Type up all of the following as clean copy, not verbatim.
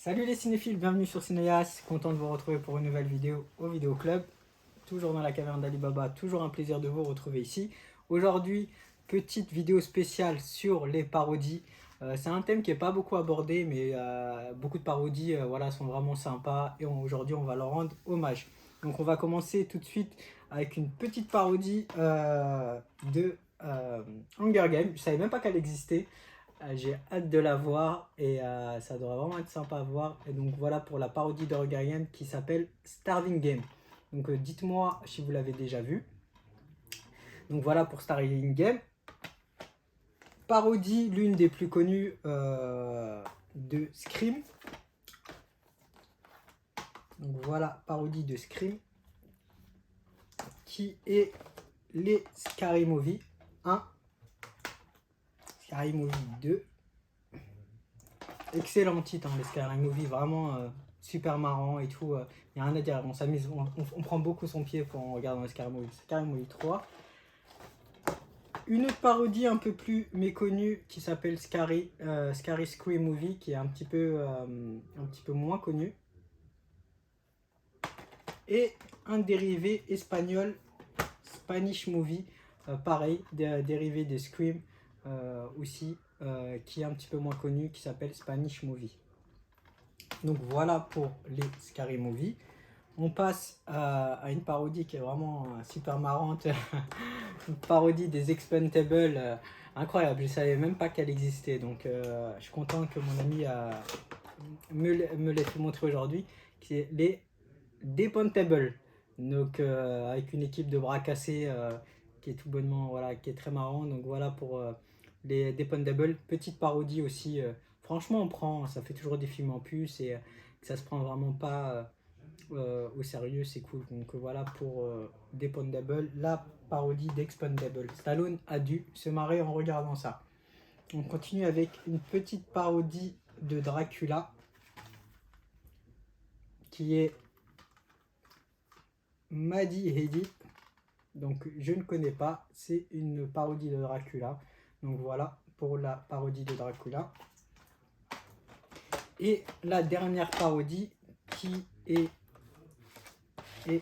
Salut les cinéphiles, bienvenue sur Cinéas, content de vous retrouver pour une nouvelle vidéo au Vidéo Club. Toujours dans la caverne d'Alibaba, toujours un plaisir de vous retrouver ici. Aujourd'hui, petite vidéo spéciale sur les parodies. C'est un thème qui n'est pas beaucoup abordé, mais beaucoup de parodies voilà, sont vraiment sympas et aujourd'hui on va leur rendre hommage. Donc on va commencer tout de suite avec une petite parodie de Hunger Games. Je ne savais même pas qu'elle existait. J'ai hâte de la voir et ça devrait vraiment être sympa à voir. Et donc voilà pour la parodie de Hunger Games qui s'appelle Starving Game. Donc dites-moi si vous l'avez déjà vu. Donc voilà pour Starving Game. Parodie, l'une des plus connues de Scream. Donc voilà, parodie de Scream. Qui est les Scary Movie 1. Scary Movie 2. Excellent titre, hein, les Scary Movie, vraiment super marrant et tout. Il n'y a rien à dire, on s'amuse, on prend beaucoup son pied quand on regarde les Scary Movie. Scary Movie 3. Une autre parodie un peu plus méconnue qui s'appelle Scary Scream Movie, qui est un petit peu moins connu. Et un dérivé espagnol, Spanish Movie, pareil, dérivé de Scream aussi, qui est un petit peu moins connu, qui s'appelle Spanish Movie. Donc voilà pour les Scary Movie. On passe à une parodie qui est vraiment super marrante. Une parodie des Expendables, incroyable. Je ne savais même pas qu'elle existait. Donc je suis content que mon ami me l'ait fait montrer aujourd'hui. C'est les Depontables. Donc avec une équipe de bras cassés qui est tout bonnement, voilà, qui est très marrant. Donc voilà pour les Depontables. Petite parodie aussi. Franchement, on prend, ça fait toujours des films en plus et ça se prend vraiment pas au sérieux, c'est cool. Donc voilà pour Dependable, la parodie d'Expendable. Stallone a dû se marrer en regardant ça. On continue avec une petite parodie de Dracula qui est Maddie Heady. Donc je ne connais pas, c'est une parodie de Dracula. Donc voilà pour la parodie de Dracula. Et la dernière parodie qui est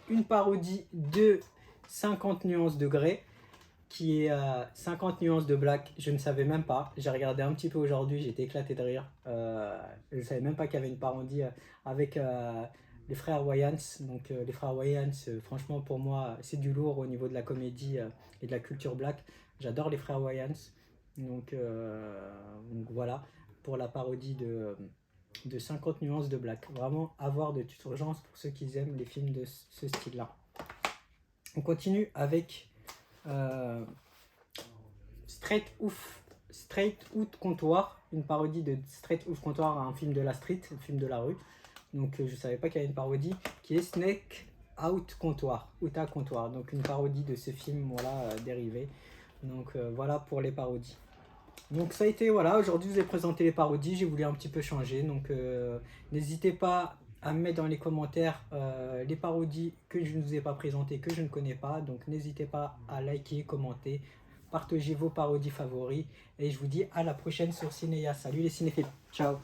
une parodie de 50 nuances de grey, qui est 50 nuances de black. Je ne savais même pas, j'ai regardé un petit peu aujourd'hui, j'étais éclaté de rire. Je ne savais même pas qu'il y avait une parodie avec les frères Wayans. Donc les frères Wayans, franchement pour moi c'est du lourd au niveau de la comédie et de la culture black. J'adore les frères Wayans. Donc voilà pour la parodie de 50 nuances de black. Vraiment à voir de toute urgence pour ceux qui aiment les films de ce style là. On continue avec Straight Out Comptoir, une parodie de Straight Out Comptoir, un film de la street, un film de la rue. Donc je savais pas qu'il y avait une parodie qui est Snake Out Comptoir, Outa Comptoir. Donc une parodie de ce film, voilà, dérivé. Donc voilà pour les parodies. Donc ça a été, voilà, aujourd'hui je vous ai présenté les parodies, j'ai voulu un petit peu changer. Donc n'hésitez pas à me mettre dans les commentaires les parodies que je ne vous ai pas présentées, que je ne connais pas. Donc n'hésitez pas à liker, commenter, partager vos parodies favoris. Et je vous dis à la prochaine sur Cinéa. Salut les cinéphiles, ciao.